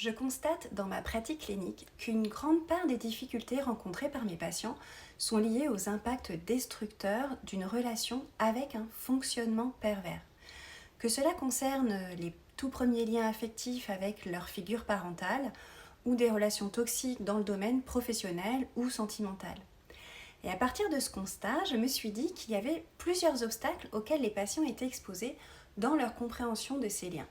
Je constate dans ma pratique clinique qu'une grande part des difficultés rencontrées par mes patients sont liées aux impacts destructeurs d'une relation avec un fonctionnement pervers. Que cela concerne les tout premiers liens affectifs avec leur figure parentale ou des relations toxiques dans le domaine professionnel ou sentimental. Et à partir de ce constat, je me suis dit qu'il y avait plusieurs obstacles auxquels les patients étaient exposés dans leur compréhension de ces liens.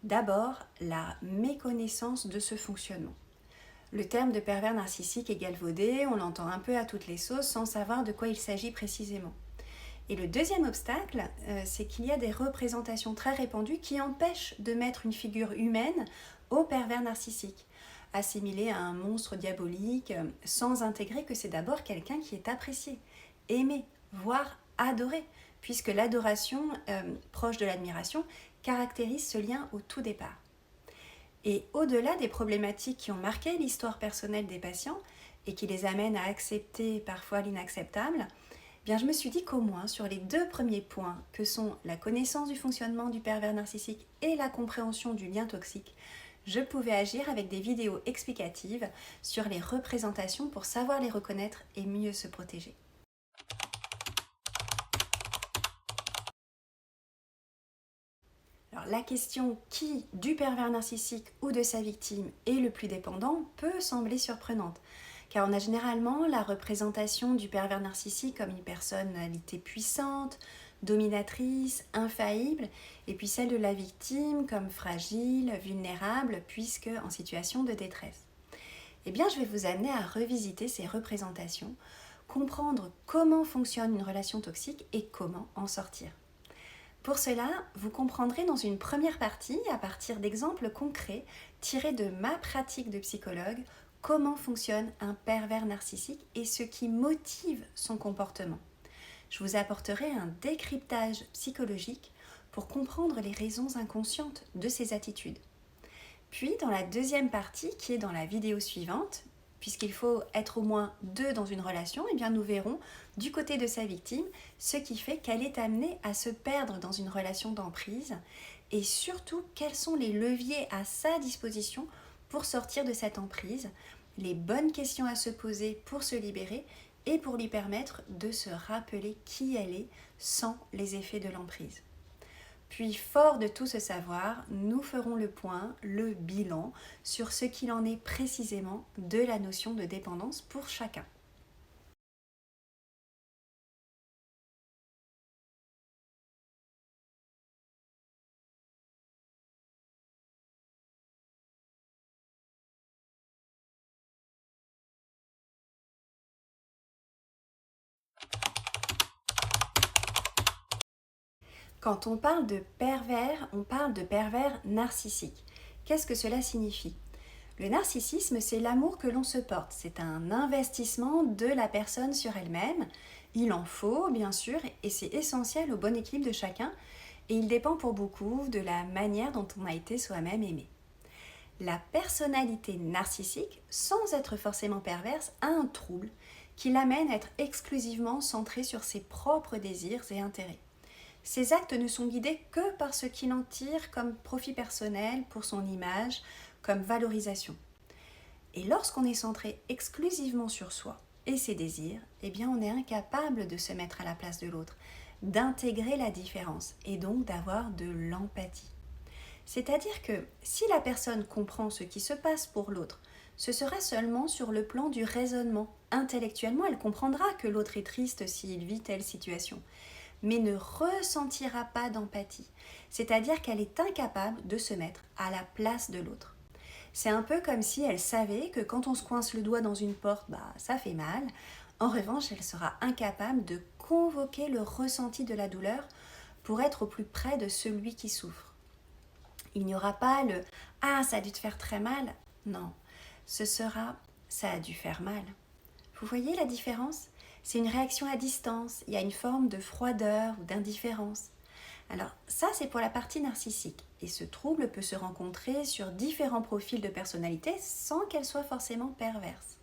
D'abord, la méconnaissance de ce fonctionnement. Le terme de pervers narcissique est galvaudé, on l'entend un peu à toutes les sauces sans savoir de quoi il s'agit précisément. Et le deuxième obstacle, c'est qu'il y a des représentations très répandues qui empêchent de mettre une figure humaine au pervers narcissique, assimilé à un monstre diabolique, sans intégrer que c'est d'abord quelqu'un qui est apprécié, aimé, voire adoré, puisque l'adoration, proche de l'admiration, caractérise ce lien au tout départ. Et au-delà des problématiques qui ont marqué l'histoire personnelle des patients et qui les amènent à accepter parfois l'inacceptable, bien je me suis dit qu'au moins sur les deux premiers points que sont la connaissance du fonctionnement du pervers narcissique et la compréhension du lien toxique, je pouvais agir avec des vidéos explicatives sur les représentations pour savoir les reconnaître et mieux se protéger. Alors, la question qui, du pervers narcissique ou de sa victime, est le plus dépendant peut sembler surprenante, car on a généralement la représentation du pervers narcissique comme une personnalité puissante, dominatrice, infaillible, et puis celle de la victime comme fragile, vulnérable, puisque en situation de détresse. Eh bien, je vais vous amener à revisiter ces représentations, comprendre comment fonctionne une relation toxique et comment en sortir. Pour cela, vous comprendrez dans une première partie, à partir d'exemples concrets tirés de ma pratique de psychologue, comment fonctionne un pervers narcissique et ce qui motive son comportement. Je vous apporterai un décryptage psychologique pour comprendre les raisons inconscientes de ces attitudes. Puis, dans la deuxième partie, qui est dans la vidéo suivante, puisqu'il faut être au moins deux dans une relation, eh bien nous verrons du côté de sa victime ce qui fait qu'elle est amenée à se perdre dans une relation d'emprise et surtout quels sont les leviers à sa disposition pour sortir de cette emprise, les bonnes questions à se poser pour se libérer et pour lui permettre de se rappeler qui elle est sans les effets de l'emprise. Puis, fort de tout ce savoir, nous ferons le point, le bilan, sur ce qu'il en est précisément de la notion de dépendance pour chacun. Quand on parle de pervers, on parle de pervers narcissique. Qu'est-ce que cela signifie ? Le narcissisme, c'est l'amour que l'on se porte. C'est un investissement de la personne sur elle-même. Il en faut, bien sûr, et c'est essentiel au bon équilibre de chacun. Et il dépend pour beaucoup de la manière dont on a été soi-même aimé. La personnalité narcissique, sans être forcément perverse, a un trouble qui l'amène à être exclusivement centré sur ses propres désirs et intérêts. Ses actes ne sont guidés que par ce qu'il en tire comme profit personnel pour son image, comme valorisation. Et lorsqu'on est centré exclusivement sur soi et ses désirs, eh bien on est incapable de se mettre à la place de l'autre, d'intégrer la différence et donc d'avoir de l'empathie. C'est-à-dire que si la personne comprend ce qui se passe pour l'autre, ce sera seulement sur le plan du raisonnement. Intellectuellement, elle comprendra que l'autre est triste s'il vit telle situation, mais ne ressentira pas d'empathie. C'est-à-dire qu'elle est incapable de se mettre à la place de l'autre. C'est un peu comme si elle savait que quand on se coince le doigt dans une porte, ça fait mal. En revanche, elle sera incapable de convoquer le ressenti de la douleur pour être au plus près de celui qui souffre. Il n'y aura pas le « Ah, ça a dû te faire très mal ». Non, ce sera « Ça a dû faire mal ». Vous voyez la différence ? C'est une réaction à distance, il y a une forme de froideur ou d'indifférence. Alors ça, c'est pour la partie narcissique. Et ce trouble peut se rencontrer sur différents profils de personnalité sans qu'elle soit forcément perverse.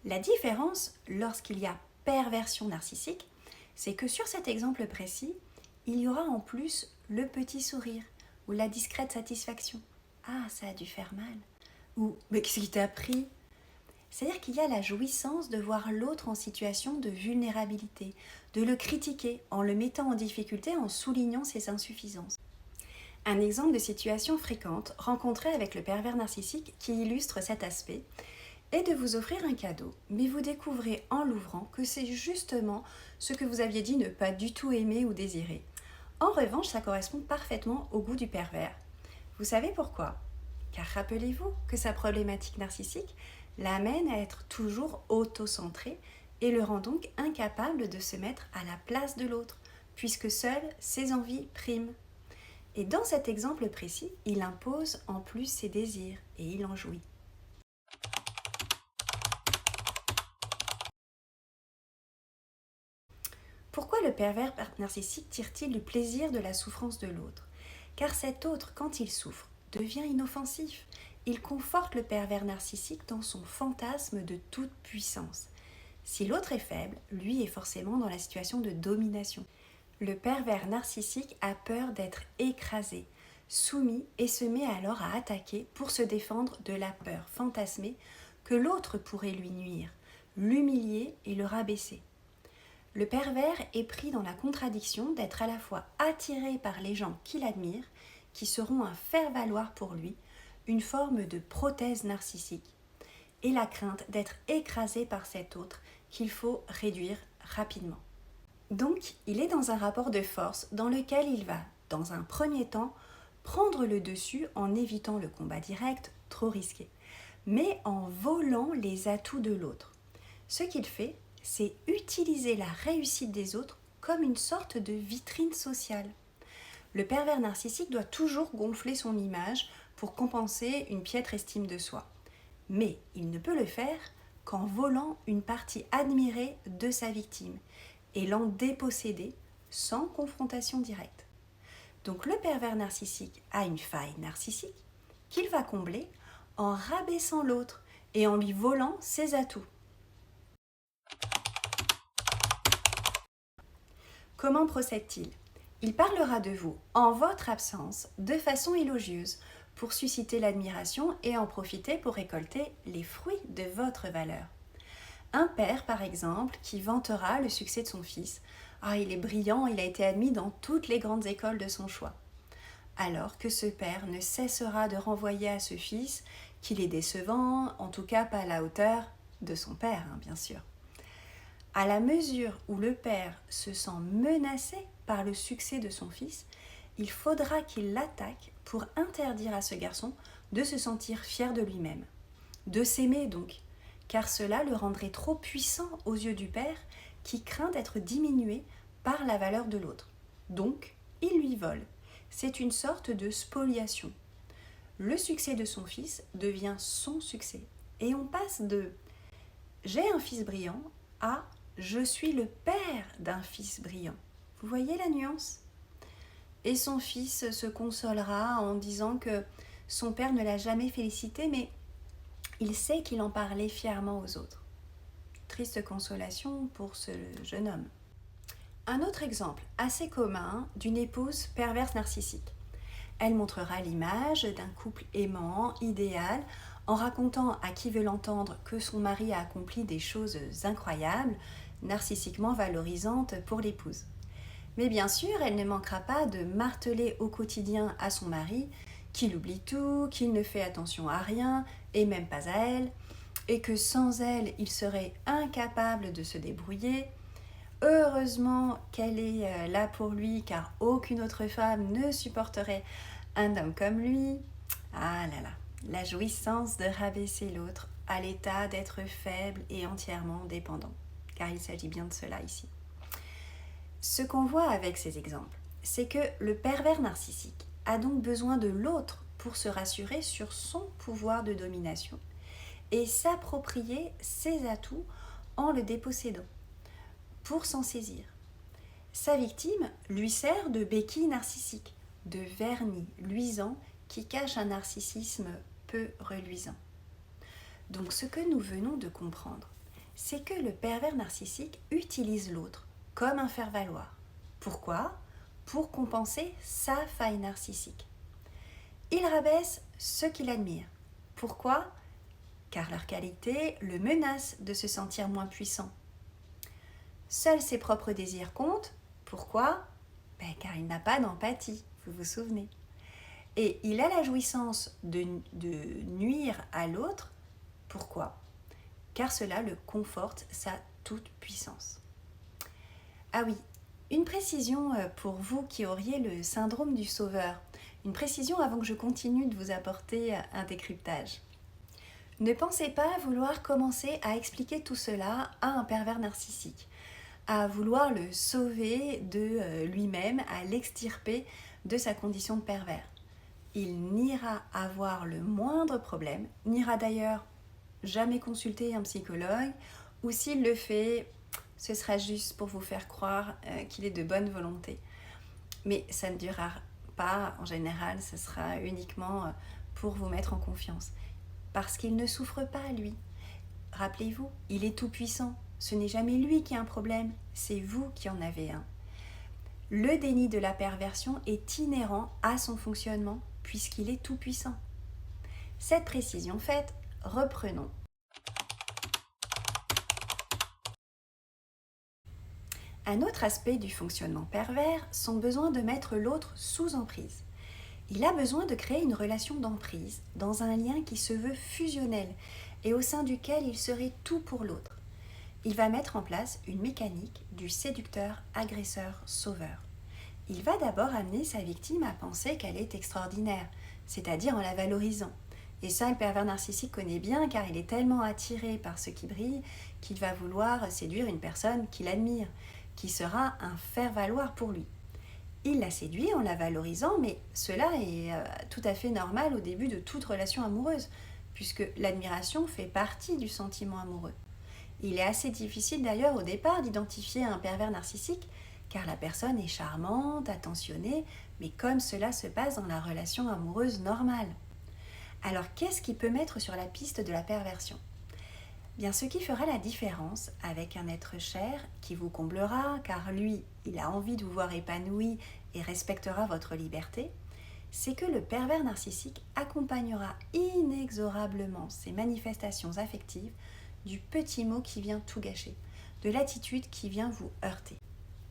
La différence, lorsqu'il y a perversion narcissique, c'est que sur cet exemple précis, il y aura en plus le petit sourire ou la discrète satisfaction, Ah, ça a dû faire mal. Ou mais qu'est-ce qui t'a pris? C'est-à-dire qu'il y a la jouissance de voir l'autre en situation de vulnérabilité, de le critiquer en le mettant en difficulté, en soulignant ses insuffisances. Un exemple de situation fréquente rencontrée avec le pervers narcissique qui illustre cet aspect est de vous offrir un cadeau, mais vous découvrez en l'ouvrant que c'est justement ce que vous aviez dit ne pas du tout aimer ou désirer. En revanche, ça correspond parfaitement au goût du pervers. Vous savez pourquoi? Car rappelez-vous que sa problématique narcissique l'amène à être toujours auto-centré et le rend donc incapable de se mettre à la place de l'autre, puisque seules ses envies priment. Et dans cet exemple précis, il impose en plus ses désirs et il en jouit. Pourquoi le pervers narcissique tire-t-il du plaisir de la souffrance de l'autre? Car cet autre, quand il souffre, devient inoffensif. Il conforte le pervers narcissique dans son fantasme de toute puissance. Si l'autre est faible, lui est forcément dans la situation de domination. Le pervers narcissique a peur d'être écrasé, soumis et se met alors à attaquer pour se défendre de la peur fantasmée que l'autre pourrait lui nuire, l'humilier et le rabaisser. Le pervers est pris dans la contradiction d'être à la fois attiré par les gens qui l'admirent, qui seront un faire-valoir pour lui, une forme de prothèse narcissique, et la crainte d'être écrasé par cet autre qu'il faut réduire rapidement. Donc, il est dans un rapport de force dans lequel il va, dans un premier temps, prendre le dessus en évitant le combat direct, trop risqué, mais en volant les atouts de l'autre. Ce qu'il fait, c'est utiliser la réussite des autres comme une sorte de vitrine sociale. Le pervers narcissique doit toujours gonfler son image pour compenser une piètre estime de soi. Mais il ne peut le faire qu'en volant une partie admirée de sa victime et l'en déposséder sans confrontation directe. Donc le pervers narcissique a une faille narcissique qu'il va combler en rabaissant l'autre et en lui volant ses atouts. Comment procède-t-il? Il parlera de vous en votre absence de façon élogieuse pour susciter l'admiration et en profiter pour récolter les fruits de votre valeur. Un père, par exemple, qui vantera le succès de son fils. Ah, il est brillant, il a été admis dans toutes les grandes écoles de son choix. Alors que ce père ne cessera de renvoyer à ce fils qu'il est décevant, en tout cas pas à la hauteur de son père, bien sûr. À la mesure où le père se sent menacé par le succès de son fils, il faudra qu'il l'attaque pour interdire à ce garçon de se sentir fier de lui-même, de s'aimer donc, car cela le rendrait trop puissant aux yeux du père qui craint d'être diminué par la valeur de l'autre. Donc, il lui vole. C'est une sorte de spoliation. Le succès de son fils devient son succès. Et on passe de « j'ai un fils brillant » à « je suis le père d'un fils brillant ». Vous voyez la nuance? Et son fils se consolera en disant que son père ne l'a jamais félicité, mais il sait qu'il en parlait fièrement aux autres. Triste consolation pour ce jeune homme. Un autre exemple assez commun d'une épouse perverse narcissique. Elle montrera l'image d'un couple aimant, idéal, en racontant à qui veut l'entendre que son mari a accompli des choses incroyables, narcissiquement valorisantes pour l'épouse. Mais bien sûr, elle ne manquera pas de marteler au quotidien à son mari qu'il oublie tout, qu'il ne fait attention à rien, et même pas à elle, et que sans elle, il serait incapable de se débrouiller. Heureusement qu'elle est là pour lui, car aucune autre femme ne supporterait un homme comme lui. Ah là là, la jouissance de rabaisser l'autre à l'état d'être faible et entièrement dépendant, car il s'agit bien de cela ici. Ce qu'on voit avec ces exemples, c'est que le pervers narcissique a donc besoin de l'autre pour se rassurer sur son pouvoir de domination et s'approprier ses atouts en le dépossédant, pour s'en saisir. Sa victime lui sert de béquille narcissique, de vernis luisant qui cache un narcissisme peu reluisant. Donc ce que nous venons de comprendre, c'est que le pervers narcissique utilise l'autre comme un faire-valoir. Pourquoi? Pour compenser sa faille narcissique. Il rabaisse ceux qui l'admirent. Pourquoi ? Car leur qualité le menace de se sentir moins puissant. Seuls ses propres désirs comptent. Pourquoi ? Car il n'a pas d'empathie, vous vous souvenez. Et il a la jouissance de nuire à l'autre. Pourquoi ? Car cela le conforte sa toute-puissance. Ah oui, une précision pour vous qui auriez le syndrome du sauveur. Une précision avant que je continue de vous apporter un décryptage. Ne pensez pas vouloir commencer à expliquer tout cela à un pervers narcissique, à vouloir le sauver de lui-même, à l'extirper de sa condition de pervers. Il n'ira avoir le moindre problème, n'ira d'ailleurs jamais consulter un psychologue, ou s'il le fait, ce sera juste pour vous faire croire qu'il est de bonne volonté. Mais ça ne durera pas, en général, ce sera uniquement pour vous mettre en confiance. Parce qu'il ne souffre pas, lui. Rappelez-vous, il est tout puissant. Ce n'est jamais lui qui a un problème, c'est vous qui en avez un. Le déni de la perversion est inhérent à son fonctionnement, puisqu'il est tout puissant. Cette précision faite, reprenons. Un autre aspect du fonctionnement pervers, son besoin de mettre l'autre sous emprise. Il a besoin de créer une relation d'emprise dans un lien qui se veut fusionnel et au sein duquel il serait tout pour l'autre. Il va mettre en place une mécanique du séducteur-agresseur-sauveur. Il va d'abord amener sa victime à penser qu'elle est extraordinaire, c'est-à-dire en la valorisant. Et ça, le pervers narcissique connaît bien car il est tellement attiré par ce qui brille qu'il va vouloir séduire une personne qu'il admire, qui sera un faire-valoir pour lui. Il la séduit en la valorisant, mais cela est tout à fait normal au début de toute relation amoureuse, puisque l'admiration fait partie du sentiment amoureux. Il est assez difficile d'ailleurs au départ d'identifier un pervers narcissique, car la personne est charmante, attentionnée, mais comme cela se passe dans la relation amoureuse normale. Alors qu'est-ce qui peut mettre sur la piste de la perversion ? Bien, ce qui fera la différence avec un être cher qui vous comblera, car lui, il a envie de vous voir épanoui et respectera votre liberté, c'est que le pervers narcissique accompagnera inexorablement ces manifestations affectives du petit mot qui vient tout gâcher, de l'attitude qui vient vous heurter.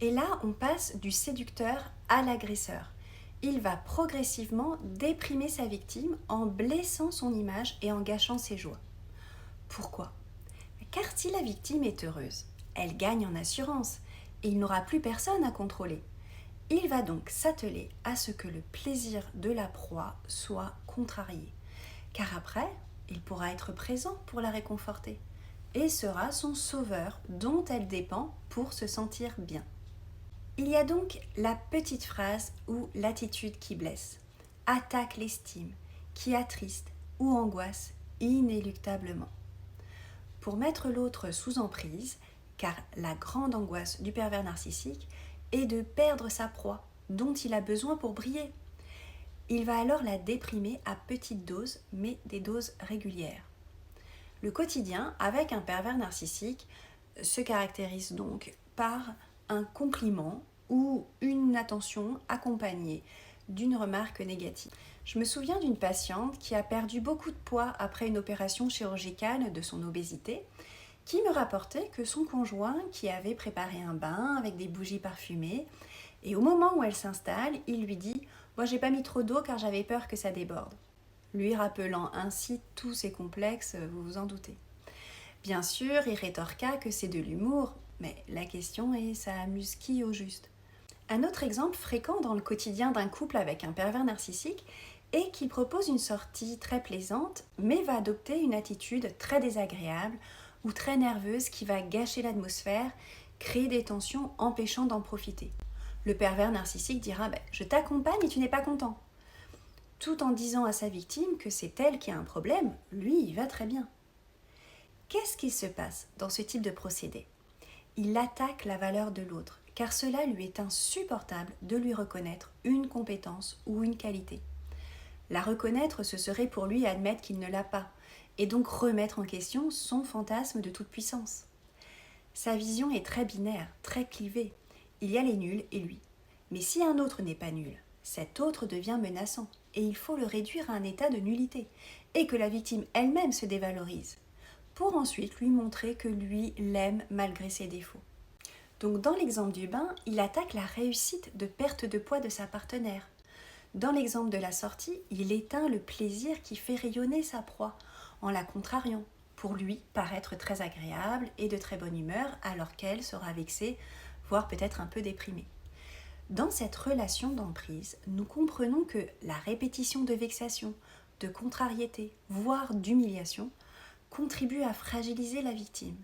Et là, on passe du séducteur à l'agresseur. Il va progressivement déprimer sa victime en blessant son image et en gâchant ses joies. Pourquoi ? Car si la victime est heureuse, elle gagne en assurance et il n'aura plus personne à contrôler. Il va donc s'atteler à ce que le plaisir de la proie soit contrarié, car après, il pourra être présent pour la réconforter et sera son sauveur dont elle dépend pour se sentir bien. Il y a donc la petite phrase ou l'attitude qui blesse, attaque l'estime, qui attriste ou angoisse inéluctablement. Pour mettre l'autre sous emprise, car la grande angoisse du pervers narcissique est de perdre sa proie, dont il a besoin pour briller. Il va alors la déprimer à petite dose, mais des doses régulières. Le quotidien avec un pervers narcissique se caractérise donc par un compliment ou une attention accompagnée d'une remarque négative. Je me souviens d'une patiente qui a perdu beaucoup de poids après une opération chirurgicale de son obésité, qui me rapportait que son conjoint, qui avait préparé un bain avec des bougies parfumées, et au moment où elle s'installe, il lui dit « Moi, j'ai pas mis trop d'eau car j'avais peur que ça déborde », lui rappelant ainsi tous ses complexes, vous vous en doutez. Bien sûr, il rétorqua que c'est de l'humour, mais la question est, ça amuse qui au juste ? Un autre exemple fréquent dans le quotidien d'un couple avec un pervers narcissique est qu'il propose une sortie très plaisante, mais va adopter une attitude très désagréable ou très nerveuse qui va gâcher l'atmosphère, créer des tensions empêchant d'en profiter. Le pervers narcissique dira « Je t'accompagne et tu n'es pas content », tout en disant à sa victime que c'est elle qui a un problème, lui il va très bien. Qu'est-ce qui se passe dans ce type de procédé ? Il attaque la valeur de l'autre, car cela lui est insupportable de lui reconnaître une compétence ou une qualité. La reconnaître, ce serait pour lui admettre qu'il ne l'a pas, et donc remettre en question son fantasme de toute puissance. Sa vision est très binaire, très clivée. Il y a les nuls et lui. Mais si un autre n'est pas nul, cet autre devient menaçant et il faut le réduire à un état de nullité et que la victime elle-même se dévalorise pour ensuite lui montrer que lui l'aime malgré ses défauts. Donc dans l'exemple du bain, il attaque la réussite de perte de poids de sa partenaire. Dans l'exemple de la sortie, il éteint le plaisir qui fait rayonner sa proie en la contrariant, pour lui paraître très agréable et de très bonne humeur alors qu'elle sera vexée, voire peut-être un peu déprimée. Dans cette relation d'emprise, nous comprenons que la répétition de vexation, de contrariété, voire d'humiliation, contribue à fragiliser la victime,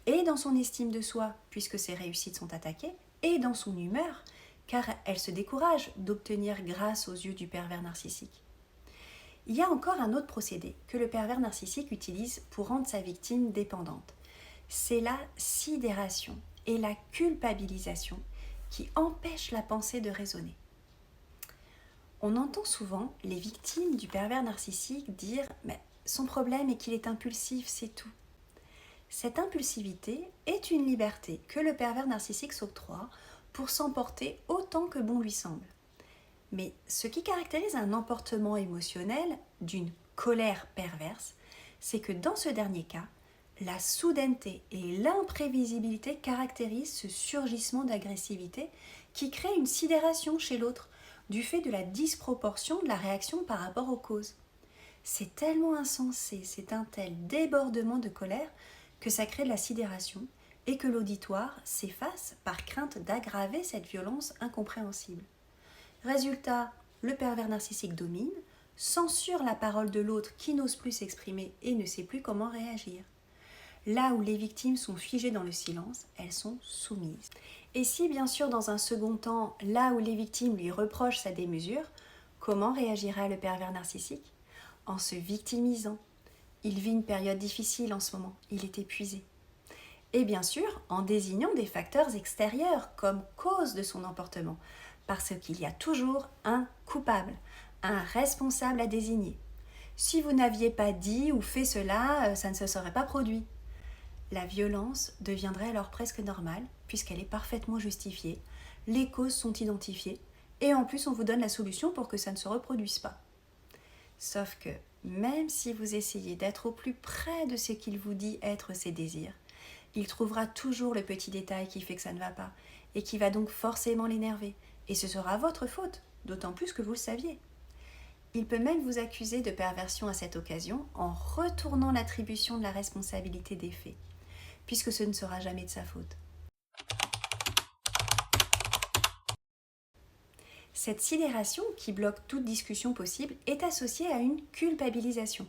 et dans son estime de soi, puisque ses réussites sont attaquées, et dans son humeur, car elle se décourage d'obtenir grâce aux yeux du pervers narcissique. Il y a encore un autre procédé que le pervers narcissique utilise pour rendre sa victime dépendante. C'est la sidération et la culpabilisation qui empêchent la pensée de raisonner. On entend souvent les victimes du pervers narcissique dire « mais son problème est qu'il est impulsif, c'est tout ». Cette impulsivité est une liberté que le pervers narcissique s'octroie pour s'emporter autant que bon lui semble. Mais ce qui caractérise un emportement émotionnel d'une colère perverse, c'est que dans ce dernier cas, la soudaineté et l'imprévisibilité caractérisent ce surgissement d'agressivité qui crée une sidération chez l'autre du fait de la disproportion de la réaction par rapport aux causes. C'est tellement insensé, c'est un tel débordement de colère que ça crée de la sidération et que l'auditoire s'efface par crainte d'aggraver cette violence incompréhensible. Résultat, le pervers narcissique domine, censure la parole de l'autre qui n'ose plus s'exprimer et ne sait plus comment réagir. Là où les victimes sont figées dans le silence, elles sont soumises. Et si bien sûr dans un second temps, là où les victimes lui reprochent sa démesure, comment réagira le pervers narcissique ? En se victimisant. Il vit une période difficile en ce moment, il est épuisé. Et bien sûr, en désignant des facteurs extérieurs comme cause de son emportement, parce qu'il y a toujours un coupable, un responsable à désigner. Si vous n'aviez pas dit ou fait cela, ça ne se serait pas produit. La violence deviendrait alors presque normale, puisqu'elle est parfaitement justifiée, les causes sont identifiées, et en plus on vous donne la solution pour que ça ne se reproduise pas. Sauf que, même si vous essayez d'être au plus près de ce qu'il vous dit être ses désirs, il trouvera toujours le petit détail qui fait que ça ne va pas, et qui va donc forcément l'énerver, et ce sera votre faute, d'autant plus que vous le saviez. Il peut même vous accuser de perversion à cette occasion en retournant l'attribution de la responsabilité des faits, puisque ce ne sera jamais de sa faute. Cette sidération, qui bloque toute discussion possible, est associée à une culpabilisation.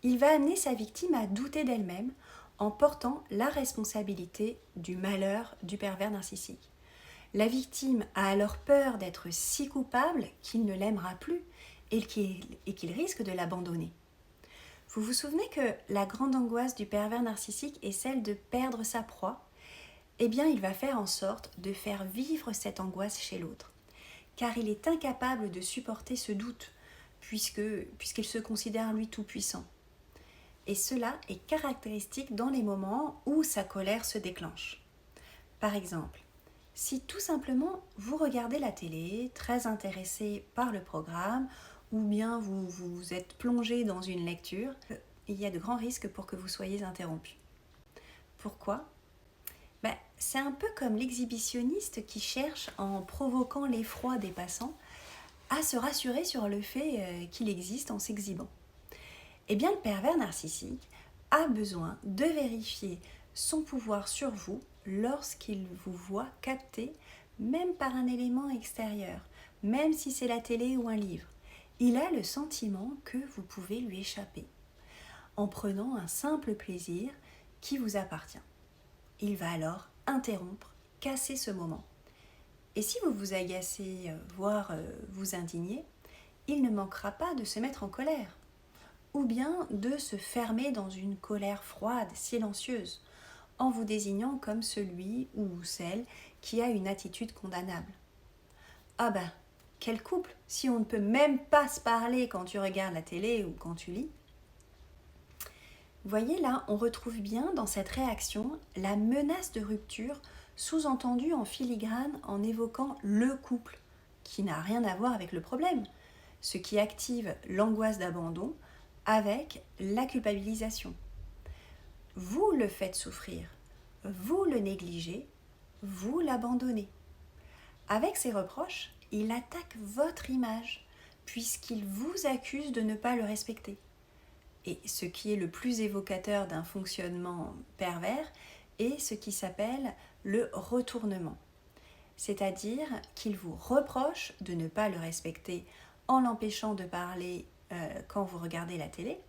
Il va amener sa victime à douter d'elle-même en portant la responsabilité du malheur du pervers narcissique. La victime a alors peur d'être si coupable qu'il ne l'aimera plus et qu'il risque de l'abandonner. Vous vous souvenez que la grande angoisse du pervers narcissique est celle de perdre sa proie ? Eh bien, il va faire en sorte de faire vivre cette angoisse chez l'autre, car il est incapable de supporter ce doute, puisqu'il se considère lui tout-puissant. Et cela est caractéristique dans les moments où sa colère se déclenche. Par exemple, si tout simplement vous regardez la télé, très intéressé par le programme, ou bien vous êtes plongé dans une lecture, il y a de grands risques pour que vous soyez interrompu. Pourquoi ? C'est un peu comme l'exhibitionniste qui cherche, en provoquant l'effroi des passants, à se rassurer sur le fait qu'il existe en s'exhibant. Eh bien, le pervers narcissique a besoin de vérifier son pouvoir sur vous lorsqu'il vous voit capté, même par un élément extérieur, même si c'est la télé ou un livre. Il a le sentiment que vous pouvez lui échapper, en prenant un simple plaisir qui vous appartient. Il va alors interrompre, casser ce moment. Et si vous vous agacez, voire vous indignez, il ne manquera pas de se mettre en colère, ou bien de se fermer dans une colère froide, silencieuse, en vous désignant comme celui ou celle qui a une attitude condamnable. Ah ben, quel couple, si on ne peut même pas se parler quand tu regardes la télé ou quand tu lis. Vous voyez là, on retrouve bien dans cette réaction la menace de rupture sous-entendue en filigrane en évoquant le couple qui n'a rien à voir avec le problème, ce qui active l'angoisse d'abandon avec la culpabilisation. Vous le faites souffrir, vous le négligez, vous l'abandonnez. Avec ces reproches, il attaque votre image, puisqu'il vous accuse de ne pas le respecter. Et ce qui est le plus évocateur d'un fonctionnement pervers est ce qui s'appelle le retournement. C'est-à-dire qu'il vous reproche de ne pas le respecter en l'empêchant de parler quand vous regardez la télé,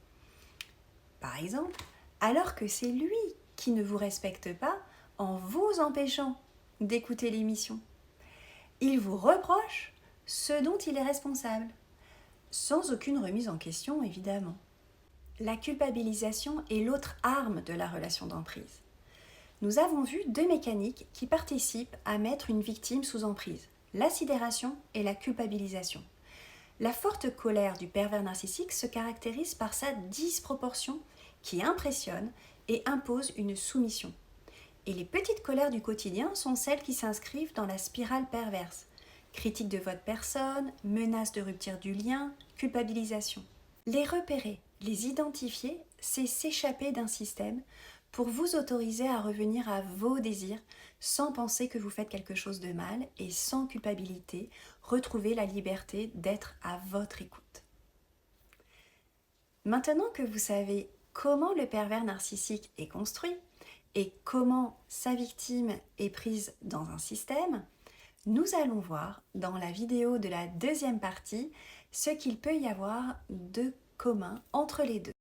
par exemple, alors que c'est lui qui ne vous respecte pas en vous empêchant d'écouter l'émission. Il vous reproche ce dont il est responsable, sans aucune remise en question évidemment. La culpabilisation est l'autre arme de la relation d'emprise. Nous avons vu deux mécaniques qui participent à mettre une victime sous emprise, la sidération et la culpabilisation. La forte colère du pervers narcissique se caractérise par sa disproportion qui impressionne et impose une soumission. Et les petites colères du quotidien sont celles qui s'inscrivent dans la spirale perverse. Critique de votre personne, menace de rupture du lien, culpabilisation. Les repérer, les identifier, c'est s'échapper d'un système pour vous autoriser à revenir à vos désirs sans penser que vous faites quelque chose de mal et sans culpabilité, retrouver la liberté d'être à votre écoute. Maintenant que vous savez comment le pervers narcissique est construit et comment sa victime est prise dans un système, nous allons voir dans la vidéo de la deuxième partie ce qu'il peut y avoir de commun entre les deux.